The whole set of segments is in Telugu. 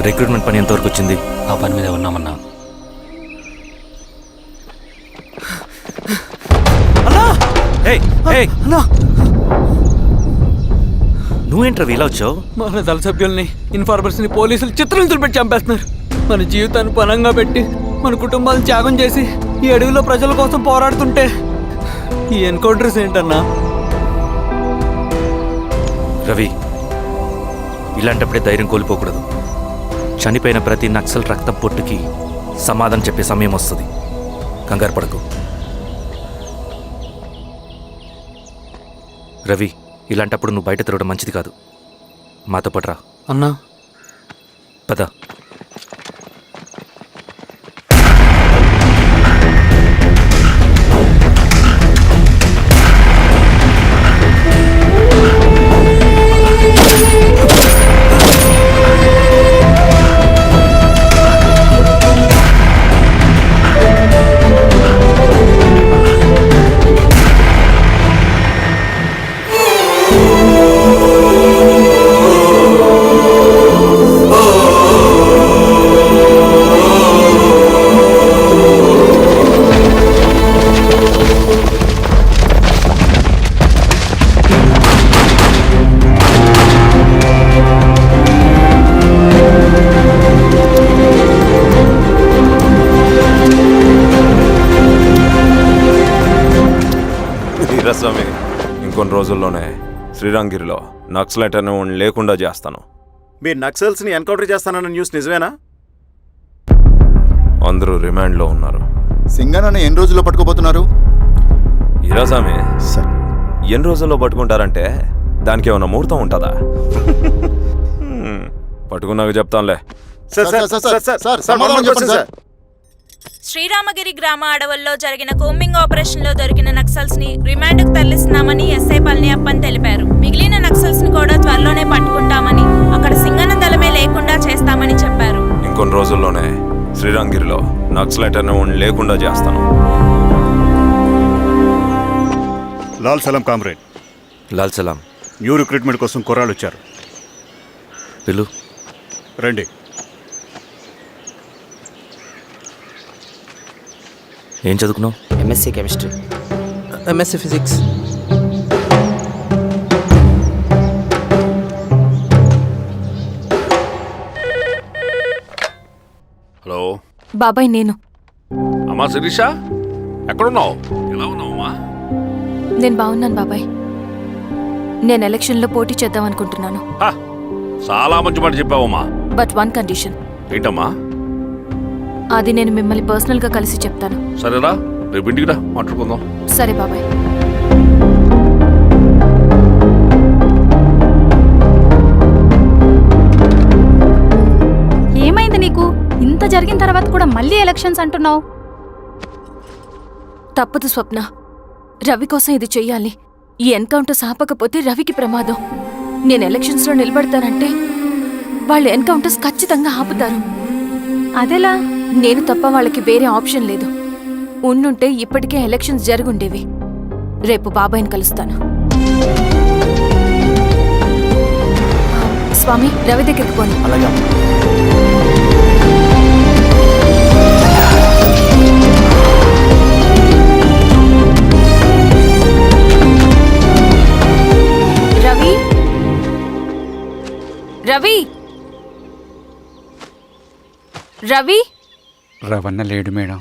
రిక్రూట్మెంట్ పని ఎంతవరకు వచ్చింది? ఆ పని మీద ఉన్నామన్నా. నువ్వేంట్రా ఇలా వచ్చావు? మన దళ సభ్యుల్ని, ఇన్ఫార్మర్స్ని పోలీసులు చిత్రహింసలు పెట్టి చంపేస్తున్నారు. మన జీవితాన్ని పణంగా పెట్టి మన కుటుంబాలను త్యాగం చేసి ఈ అడవిలో ప్రజల కోసం పోరాడుతుంటే ఈ ఎన్కౌంటర్స్ ఏంటన్నా? రవి, ఇలాంటప్పుడే ధైర్యం కోల్పోకూడదు. చనిపోయిన ప్రతి నక్సల్ రక్తం పొట్టుకి సమాధానం చెప్పే సమయం వస్తుంది. కంగారు పడకు. రవి, ఇలాంటప్పుడు నువ్వు బయట తిరగడం మంచిది కాదు. మాతో పాటు రా. అన్నా పద. స్వామి, ఇంకొన్ని రోజుల్లోనే శ్రీరంగిరిలో నక్సలైట్ అని లేకుండా చేస్తాను. మీరు నక్సల్స్ని ఎన్కౌంటర్ చేస్తానన్న న్యూస్ నిజమేనా? అందరూ రిమాండ్లో ఉన్నారు. సింగనన్న ఎన్ని రోజుల్లో పట్టుకోబోతున్నారు? ఈరాస్వామి, ఎన్ని రోజుల్లో పట్టుకుంటారంటే దానికి ఏమైనా ముహూర్తం ఉంటుందా? పట్టుకున్నాక చెప్తానులే. శ్రీరామగిరి గ్రామ అడవుల్లో జరిగిన కోంబింగ్ ఆపరేషన్ లో దొరికిన నక్సల్స్ ని రిమాండ్ కు తరలిస్తున్నామని ఎస్ఐ పళనియప్పన్ తెలిపారు. మిగిలిన నక్సల్స్ ని కూడా త్వరలోనే పట్టుకుంటామని, అక్కడ సింగన్న దళమే లేకుండా చేస్తామని చెప్పారు. ఇంకొన్ని రోజుల్లోనే శ్రీరంగిరిలో నక్సలైట్ అని లేకుండా చేస్తాను. లాల్ సలాం కామ్రేడ్. లాల్ సలాం. న్యూ రిక్రూట్మెంట్ కోసం కుర్రాళ్ళు వచ్చారు. పిలు. రండి. ఏం చదువుకున్నావు? MSc chemistry, MSc physics. Hello బాబాయ్, నేను. అమ్మా శిరీష, ఎక్కడున్నావు? ఎలా ఉన్నావమ్మా? నేను బాగున్నాను బాబాయ్. నేను ఎలక్షన్లో పోటీ చేద్దాం అనుకుంటున్నాను. చాలా మంచి మాట చెప్పావమ్మా. But one condition. ఏంటమ్మా? అది నేను మిమ్మల్ని పర్సనల్గా కలిసి చెప్తాను. సరేరా, రేపు ఇంటికి రా, మాట్లాడుకుందాం. సరే బాబాయ్. ఏమైంది నీకు? ఇంత జరిగిన తర్వాత కూడా మళ్ళీ ఎలక్షన్స్ అంటున్నావు? తప్పదు స్వప్న, రవి కోసం ఇది చెయ్యాలి. ఈ ఎన్కౌంటర్స్ ఆపకపోతే రవికి ప్రమాదం. నేను ఎలక్షన్స్లో నిలబడతానంటే వాళ్ళు ఎన్కౌంటర్స్ ఖచ్చితంగా ఆపుతారు. అదెలా? నేను తప్ప వాళ్ళకి వేరే ఆప్షన్ లేదు. ఉండుంటే ఇప్పటికే ఎలక్షన్స్ జరుగుండేవి. రేపు బాబాయ్ని కలుస్తాను. స్వామి, రవి దగ్గరికి పోని. రవి, రవి, రవి. రవణ లేడు మేడం.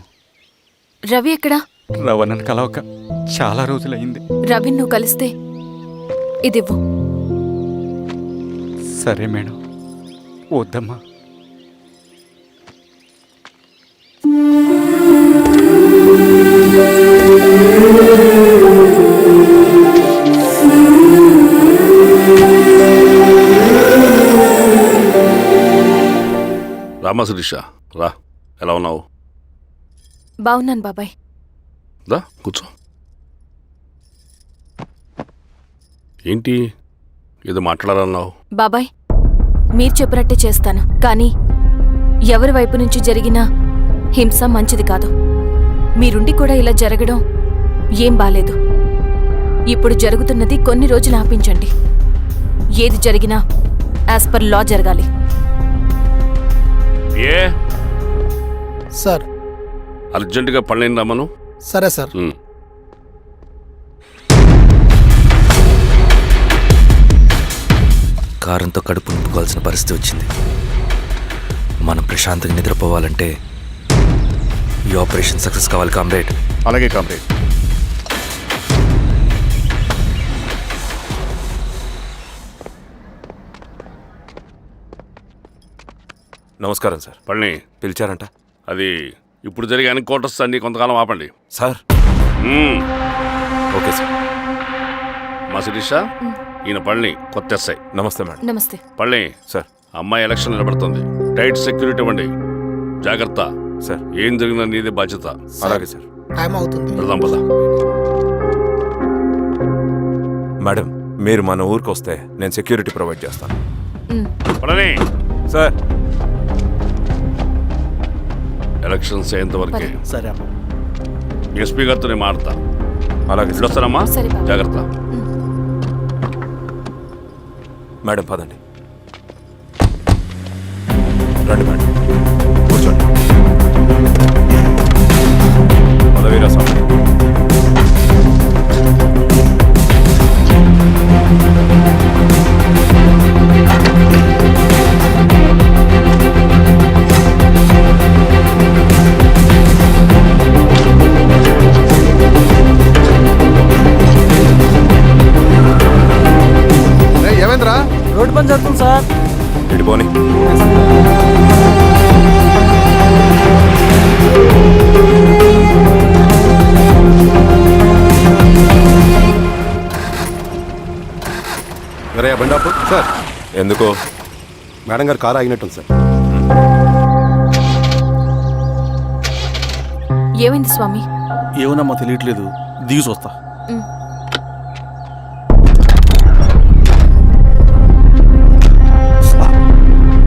రవి ఎక్కడా? రవణను కలవక చాలా రోజులైంది. రవిని నువ్వు కలిస్తే ఇదివ్వు. సరే మేడం. వద్దమ్మా. రామా శిరీష, రా. ఎలా ఉన్నావు? బాగున్నాను బాబాయ్. రా కూర్చో. ఏంటి ఏదో మాట్లాడాలన్నావు? బాబాయ్, మీరు చెప్పినట్టే చేస్తాను. కానీ ఎవరి వైపు నుంచి జరిగినా హింస మంచిది కాదు. మీరుండి కూడా ఇలా జరగడం ఏం బాలేదు. ఇప్పుడు జరుగుతున్నది కొన్ని రోజులు ఆపించండి. ఏది జరిగినా యాజ్ పర్ లా జరగాలి. సార్ అర్జెంటుగా పళ్ళని రమ్మను. సరే సార్. కారంతో కడుపు నింపుకోవాల్సిన పరిస్థితి వచ్చింది. మనం ప్రశాంతంగా నిద్రపోవాలంటే ఈ ఆపరేషన్ సక్సెస్ కావాలి కామ్రేడ్. అలాగే కామ్రేడ్. నమస్కారం సార్. పళ్ళని పిలిచారంట అది ఇప్పుడు జరిగే ఎన్కౌంటర్స్ అన్ని కొంతకాలం ఆపండి. సార్. Okay sir. మా శిరీష, ఈయన పళ్ళని కొత్త ఎస్ఐ. నమస్తే మేడం. నమస్తే. పళ్ళని సార్. అమ్మాయి ఎలక్షన్ నిలబడుతుంది. టైట్ సెక్యూరిటీ ఇవ్వండి. జాగ్రత్త సార్. ఏం జరిగినా నీదే బాధ్యత. అలాగే సార్. టైం అవుతుంది. వెళ్దాం పద. మేడం, మీరు మన ఊరికి వస్తే నేను సెక్యూరిటీ ప్రొవైడ్ చేస్తాను. పళ్ళని సార్. ఎలక్షన్స్ అయ్యేంతవరకే సరే అమ్మా. ఎస్పీ గారితో నేను మారుతా. అలాగే సార్. వస్తారమ్మా. సరే బాబు. జాగ్రత్త. మేడం పదండి. రండి మేడం, కూర్చోండి. పదవీరా స్వామి. ఏమైందిరా? రోడ్డు పని జరుగుతుంది సార్. ఇడిపోని. అరే బండాపు సార్. ఎందుకు? మేడం గారు కారు ఆగినట్టుంది సార్. ఏమైంది స్వామి? ఏమోనమ్మా తెలియట్లేదు, దిగి చూస్తా.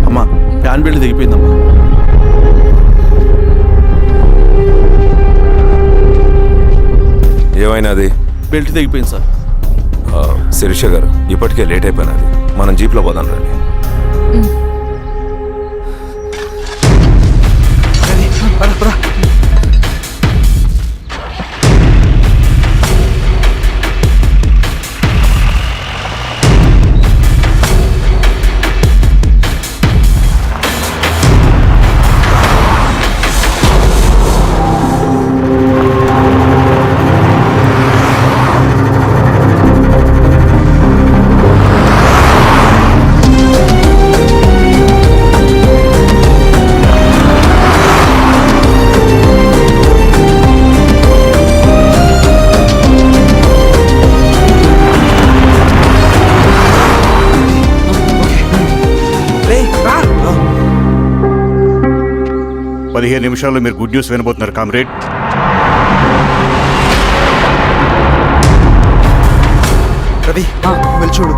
అమ్మా ఫ్యాన్ బెల్ట్ దిగిపోయిందమ్మా. ఏమైనాది? బెల్ట్ దిగిపోయింది సార్. శిరీష గారు, ఇప్పటికే లేట్ అయిపోయినది. మనం జీప్లో పోదాం రండి. పదిహేను నిమిషాల్లో మీరు గుడ్ న్యూస్ వినబోతున్నారు కామ్రేడ్. రవి వెళ్ళి చూడు.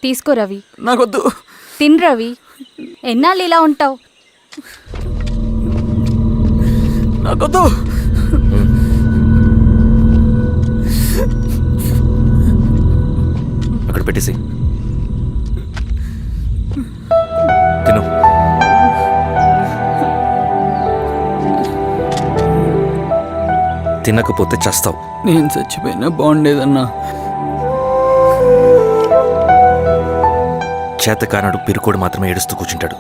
తీసుకో రవి. నాకొద్దు. తిన్ రవి. ఎన్నాళ్ళు ఇలా ఉంటావు? నాకొద్దు. అక్కడ పెట్టేసి తిను. తినకపోతే చస్తావు. నేను చచ్చిపోయినా బాగుండేదన్నా. చేతకానడు పిరుకోడు మాత్రమే ఏడుస్తూ కూర్చుంటాడు.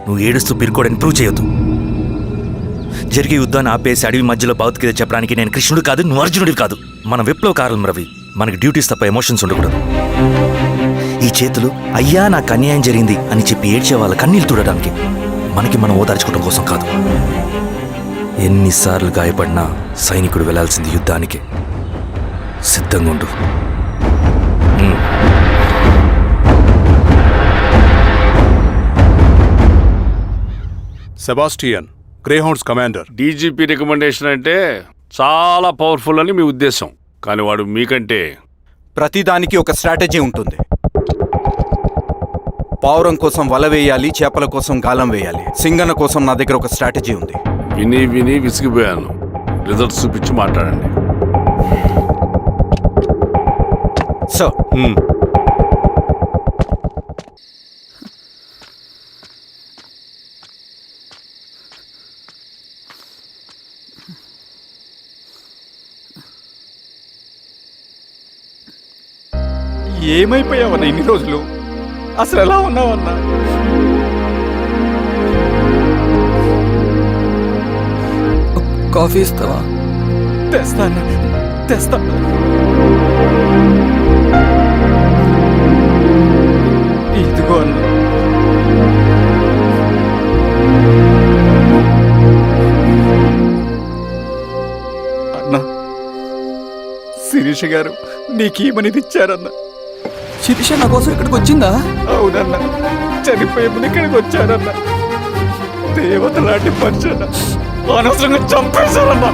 నువ్వు ఏడుస్తూ పిరుకోడని ప్రూవ్ చేయొద్దు. జరిగే యుద్ధాన్ని ఆపేసి అడవి మధ్యలో భౌతికత చెప్పడానికి నేను కృష్ణుడు కాదు, నువ్వు అర్జునుడివి కాదు. మన విప్లవకారులం రవి. మనకి డ్యూటీస్ తప్ప ఎమోషన్స్ ఉండకూడదు. ఈ చేతులు అయ్యా నాకు అన్యాయం జరిగింది అని చెప్పి ఏడ్చే వాళ్ళ కన్నీళ్ళు తుడడానికి, మనకి మనం ఓదార్చుకోవడం కోసం కాదు. ఎన్నిసార్లు గాయపడినా సైనికుడు వెళ్లాల్సింది యుద్ధానికి. సిద్ధంగా ఉండు. Sebastian, Greyhounds commander. DGP recommendation అంటే చాలా పవర్ఫుల్ అని మీ ఉద్దేశం, కానీ వాడు మీకంటే ప్రతిదానికి ఒక స్ట్రాటజీ ఉంటుంది. పావురం కోసం వల వేయాలి, చేపల కోసం గాలం వేయాలి. సింగన్న కోసం నా దగ్గర ఒక స్ట్రాటజీ ఉంది. విని విని విసిగిపోయాను. రిజల్ట్స్ చూపించి మాట్లాడండి. సో ఏమైపోయావన్నా ఇన్ని రోజులు? అసలు ఎలా ఉన్నావన్నా? కాఫీ ఇస్తావా? తెస్తాను. ఇదిగో అన్న. అన్నా, శిరీష గారు నీకేమనేది ఇచ్చారన్నా. శిరీష నా కోసం ఇక్కడికి వచ్చిందా? అవునన్నా, చనిపోయే ముందు ఇక్కడికి వచ్చారన్నా. దేవత లాంటి మనిషి అనవసరంగా చంపేశారన్నా.